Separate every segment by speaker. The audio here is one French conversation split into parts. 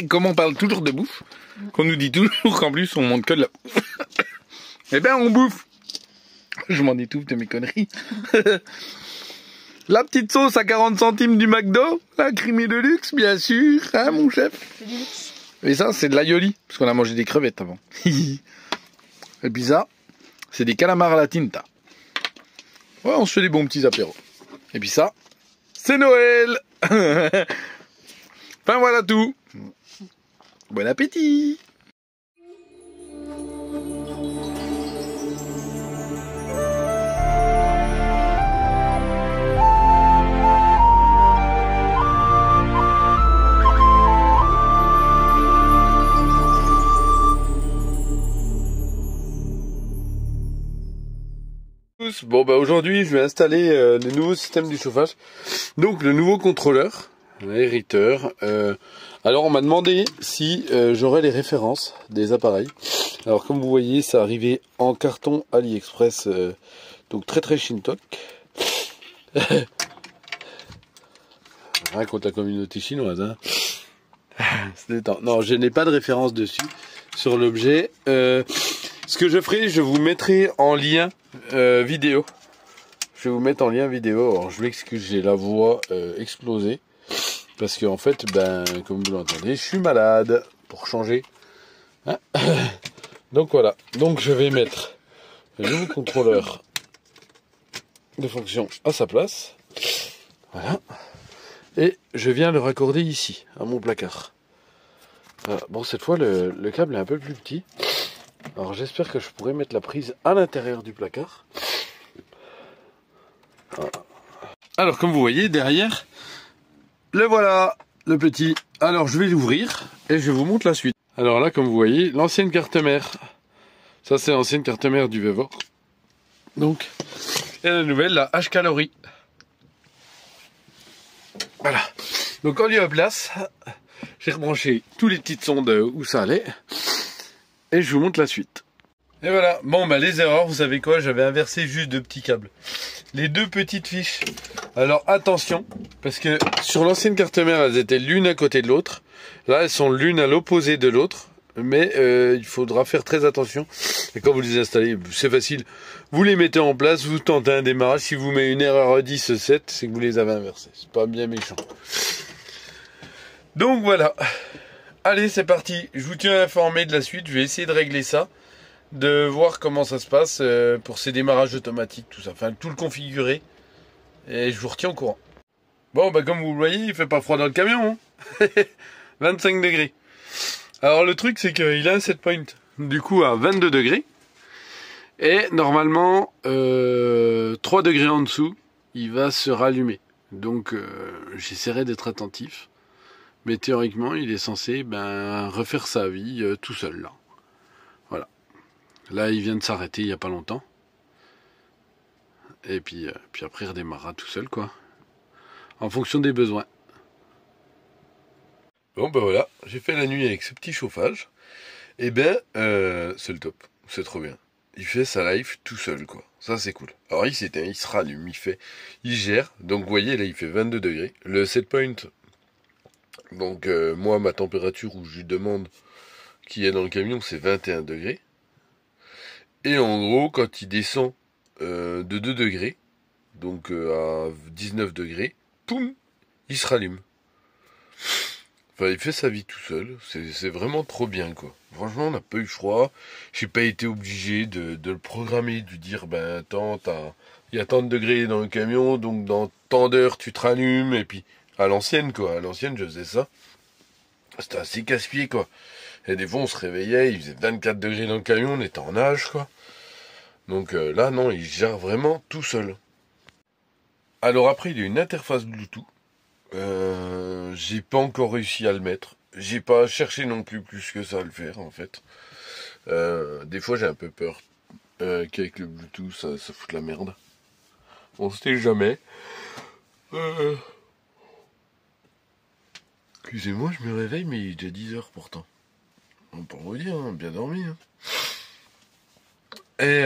Speaker 1: Comme on parle toujours de bouffe, qu'on nous dit toujours qu'en plus on monte que de la bouffe. Eh ben on bouffe. Je m'en étouffe de mes conneries. La petite sauce à 40 centimes du McDo, la Creamy de luxe, bien sûr, hein mon chef.
Speaker 2: C'est du luxe.
Speaker 1: Et ça, c'est de l'aioli, parce qu'on a mangé des crevettes avant. Et puis ça, c'est des calamars à la tinta. Ouais, on se fait des bons petits apéros. Et puis ça, c'est Noël. Enfin voilà tout. Bon appétit. Bon bah aujourd'hui je vais installer le nouveau système du chauffage, donc le nouveau contrôleur, l'hériteur. Alors on m'a demandé si j'aurais les références des appareils. Alors comme vous voyez ça arrivait en carton AliExpress, donc très Shintok. Rien contre la communauté chinoise, hein. Non, je n'ai pas de référence dessus sur l'objet. Ce que je ferai, je vous mettrai en lien vidéo. Je vais vous mettre en lien vidéo. Alors je m'excuse, j'ai la voix explosée. Parce que en fait, ben, comme vous l'entendez, je suis malade. Pour changer. Hein. Donc voilà. Donc je vais mettre le nouveau contrôleur de fonction à sa place. Voilà. Et je viens le raccorder ici, à mon placard. Voilà. Bon, cette fois, le câble est un peu plus petit. Alors j'espère que je pourrai mettre la prise à l'intérieur du placard. Voilà. Alors comme vous voyez derrière, le voilà, le petit. Alors je vais l'ouvrir et je vous montre la suite. Alors là comme vous voyez, l'ancienne carte mère. Ça c'est l'ancienne carte mère du Vevor. Donc, et la nouvelle, la H-Calorie. Voilà. Donc on lui en place, j'ai rebranché tous les petites sondes où ça allait. Et je vous montre la suite. Et voilà, bon bah les erreurs, vous savez quoi, j'avais inversé juste 2 petits câbles. Les 2 petites fiches. Alors attention, parce que sur l'ancienne carte mère, elles étaient l'une à côté de l'autre. Là, elles sont l'une à l'opposé de l'autre. Mais il faudra faire très attention. Et quand vous les installez, c'est facile. Vous les mettez en place, vous tentez un démarrage. Si vous mettez une erreur 10-7, c'est que vous les avez inversés. C'est pas bien méchant. Donc voilà. Allez, c'est parti. Je vous tiens informé de la suite. Je vais essayer de régler ça. De voir comment ça se passe pour ces démarrages automatiques, tout ça. Enfin, tout le configurer. Et je vous retiens au courant. Bon, bah comme vous le voyez, il fait pas froid dans le camion. Hein. 25 degrés. Alors le truc, c'est qu'il a un set point. Du coup, à 22 degrés. Et normalement, 3 degrés en dessous, il va se rallumer. Donc, j'essaierai d'être attentif. Mais théoriquement, il est censé refaire sa vie tout seul là. Voilà. Là, il vient de s'arrêter il n'y a pas longtemps. Et puis après, il redémarrera tout seul, quoi. En fonction des besoins. Bon, ben voilà. J'ai fait la nuit avec ce petit chauffage. Et c'est le top. C'est trop bien. Il fait sa life tout seul, quoi. Ça, c'est cool. Alors, il s'éteint, il se rallume, il gère. Donc, vous voyez, là, il fait 22 degrés. Le set point... Donc moi ma température où je lui demande qui est dans le camion c'est 21 degrés. Et en gros quand il descend de 2 degrés, donc à 19 degrés, poum, il se rallume. Enfin il fait sa vie tout seul, c'est vraiment trop bien quoi. Franchement on n'a pas eu froid, j'ai pas été obligé de le programmer, de lui dire attends, il y a tant de degrés dans le camion, donc dans tant d'heures tu te rallumes, et puis... À l'ancienne, quoi. À l'ancienne, je faisais ça. C'était assez casse-pied, quoi. Et des fois, on se réveillait, il faisait 24 degrés dans le camion, on était en nage, quoi. Donc là, non, il gère vraiment tout seul. Alors après, il y a une interface Bluetooth. J'ai pas encore réussi à le mettre. J'ai pas cherché non plus que ça à le faire, en fait. Des fois, j'ai un peu peur qu'avec le Bluetooth, ça fout la merde. On sait jamais. Excusez-moi, je me réveille, mais il est déjà 10 h pourtant. Pour vous dire, hein, bien dormi. Hein. Et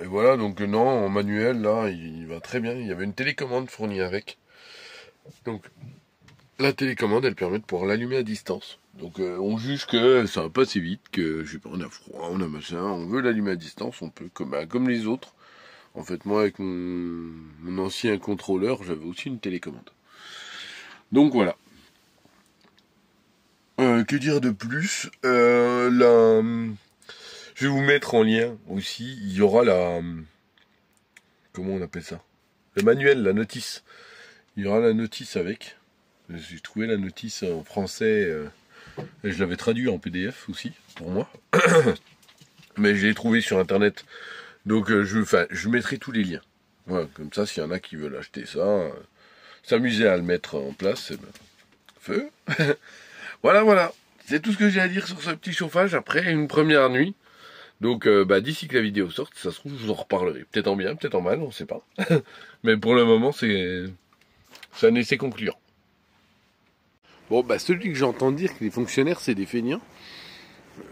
Speaker 1: voilà, donc non, en manuel, là, il va très bien. Il y avait une télécommande fournie avec. Donc, la télécommande, elle permet de pouvoir l'allumer à distance. Donc on juge que ça va pas si vite, que je sais pas, on a froid, on a machin, on veut l'allumer à distance, on peut comme les autres. En fait, moi avec mon ancien contrôleur, j'avais aussi une télécommande. Donc voilà. Que dire de plus, je vais vous mettre en lien aussi, il y aura comment on appelle ça? Le manuel, la notice. Il y aura la notice avec. J'ai trouvé la notice en français, et je l'avais traduit en PDF aussi, pour moi. Mais je l'ai trouvé sur internet. Donc je mettrai tous les liens. Voilà, comme ça, s'il y en a qui veulent acheter ça, s'amuser à le mettre en place, eh ben, feu. Voilà. C'est tout ce que j'ai à dire sur ce petit chauffage après une première nuit. Donc d'ici que la vidéo sorte, ça se trouve, je vous en reparlerai. Peut-être en bien, peut-être en mal, on sait pas. Mais pour le moment, c'est un essai concluant. Bon, celui que j'entends dire que les fonctionnaires, c'est des feignants,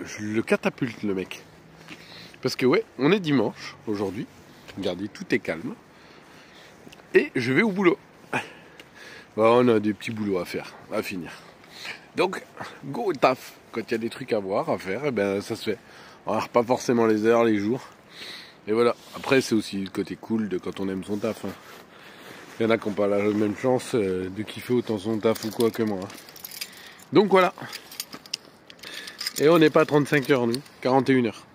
Speaker 1: je le catapulte, le mec. Parce que ouais, on est dimanche, aujourd'hui. Regardez, tout est calme. Et je vais au boulot. Bon, on a des petits boulots à faire, à finir. Donc, go au taf. Quand il y a des trucs à voir, à faire, et ben ça se fait. On regarde pas forcément les heures, les jours. Et voilà. Après, c'est aussi le côté cool de quand on aime son taf. Hein. Il y en a qui n'ont pas la même chance de kiffer autant son taf ou quoi que moi. Hein. Donc voilà. Et on n'est pas à 35 heures, nous. 41 heures.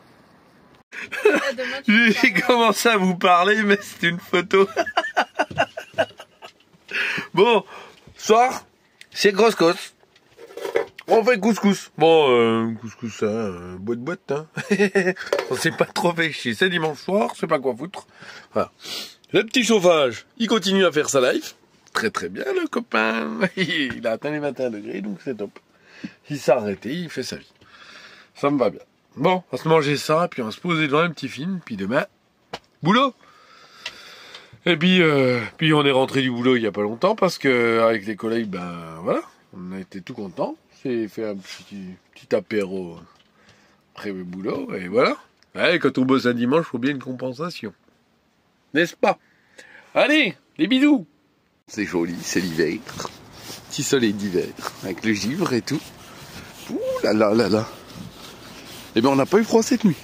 Speaker 1: J'ai commencé à vous parler, mais c'est une photo. Bon, soir, c'est grosse cosse. On fait couscous. Bon, couscous, hein, boîte, hein. On s'est pas trop fait chier. C'est dimanche soir, c'est pas quoi foutre. Voilà. Le petit chauffage, il continue à faire sa life. Très très bien, le copain. Il a atteint les 21 degrés, donc c'est top. Il s'est arrêté, il fait sa vie. Ça me va bien. Bon, on va se manger ça, puis on va se poser devant un petit film, puis demain, boulot. Et puis on est rentré du boulot il y a pas longtemps, parce que avec les collègues, voilà, on a été tout contents. J'ai fait un petit apéro après le boulot, et voilà. Ouais, quand on bosse un dimanche, faut bien une compensation. N'est-ce pas? Allez, les bisous. C'est joli, c'est l'hiver. Petit soleil d'hiver, avec le givre et tout. Ouh là là là là. Eh ben on n'a pas eu froid cette nuit.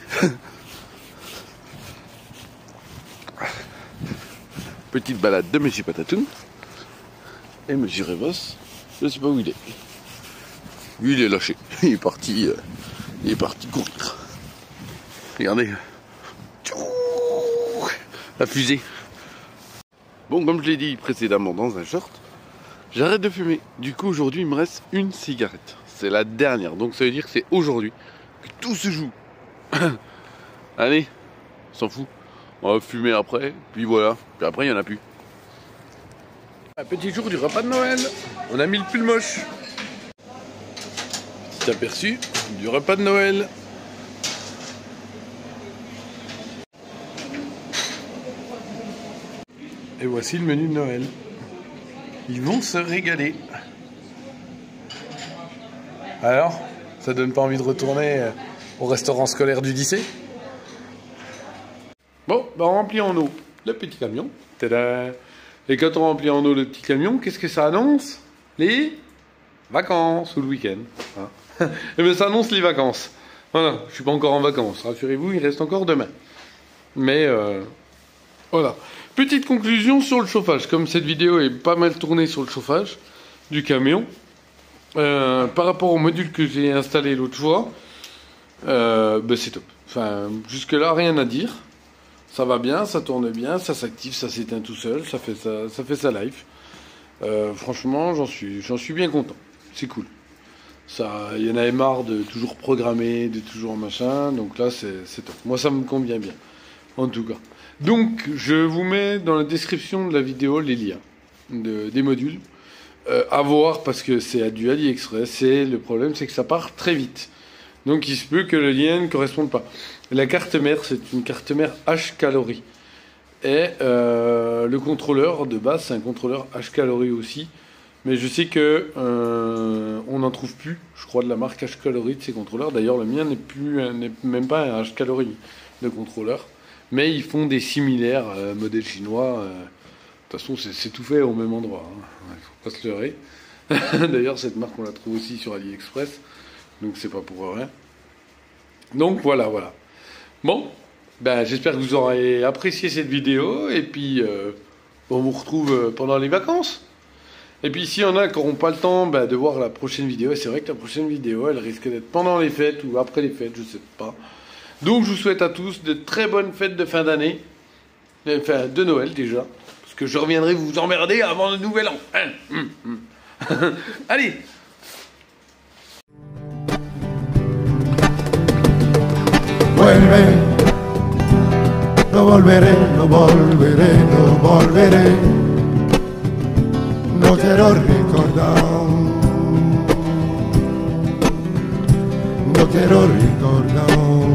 Speaker 1: Petite balade de Monsieur Patatoun. Et Monsieur Revos, je sais pas où il est. Lui il est lâché. Il est parti courir. Regardez. La fusée. Bon, comme je l'ai dit précédemment dans un short, j'arrête de fumer. Du coup aujourd'hui il me reste une cigarette. C'est la dernière. Donc ça veut dire que c'est aujourd'hui que tout se joue. Allez, on s'en fout. On va fumer après, puis voilà. Puis après, il n'y en a plus. Un petit jour du repas de Noël. On a mis le pull moche. Petit aperçu du repas de Noël. Et voici le menu de Noël. Ils vont se régaler. Alors, ça donne pas envie de retourner au restaurant scolaire du lycée? Bon, on remplit en eau le petit camion. Tada! Et quand on remplit en eau le petit camion, qu'est-ce que ça annonce? Les vacances ou le week-end. Hein. Et bien ça annonce les vacances. Voilà, je suis pas encore en vacances. Rassurez-vous, il reste encore demain. Mais voilà. Petite conclusion sur le chauffage. Comme cette vidéo est pas mal tournée sur le chauffage du camion, par rapport au module que j'ai installé l'autre fois, c'est top. Enfin, jusque-là, rien à dire. Ça va bien, ça tourne bien, ça s'active, ça s'éteint tout seul, ça fait sa life. Franchement, j'en suis bien content. C'est cool. Il y en avait marre de toujours programmer, de toujours machin. Donc là, c'est top. Moi, ça me convient bien. En tout cas. Donc, je vous mets dans la description de la vidéo les liens des modules. À voir parce que c'est du AliExpress. Et le problème, c'est que ça part très vite. Donc, il se peut que le lien ne corresponde pas. La carte mère, c'est une carte mère H-Calorie. Et le contrôleur de base, c'est un contrôleur H-Calorie aussi. Mais je sais que on n'en trouve plus, je crois, de la marque H-Calorie de ces contrôleurs. D'ailleurs, le mien n'est même pas un H-Calorie de contrôleur. Mais ils font des similaires, modèle chinois. De toute façon, c'est tout fait au même endroit. Hein. Il ne faut pas se leurrer.
Speaker 2: D'ailleurs, cette marque, on la trouve aussi sur AliExpress. Donc, c'est pas pour rien. Donc, voilà. Bon, ben, j'espère que vous aurez apprécié cette vidéo. Et puis, on vous retrouve pendant les vacances. Et puis, s'il y en a qui n'auront pas le temps de voir la prochaine vidéo, c'est vrai que la prochaine vidéo, elle risque d'être pendant les fêtes ou après les fêtes, je sais pas. Donc, je vous souhaite à tous de très bonnes fêtes de fin d'année. Enfin, de Noël déjà. Parce que je reviendrai vous emmerder avant le nouvel an. Allez!
Speaker 3: Vuelve, no volveré, no volveré, no volveré. No quiero recordar, no quiero recordar.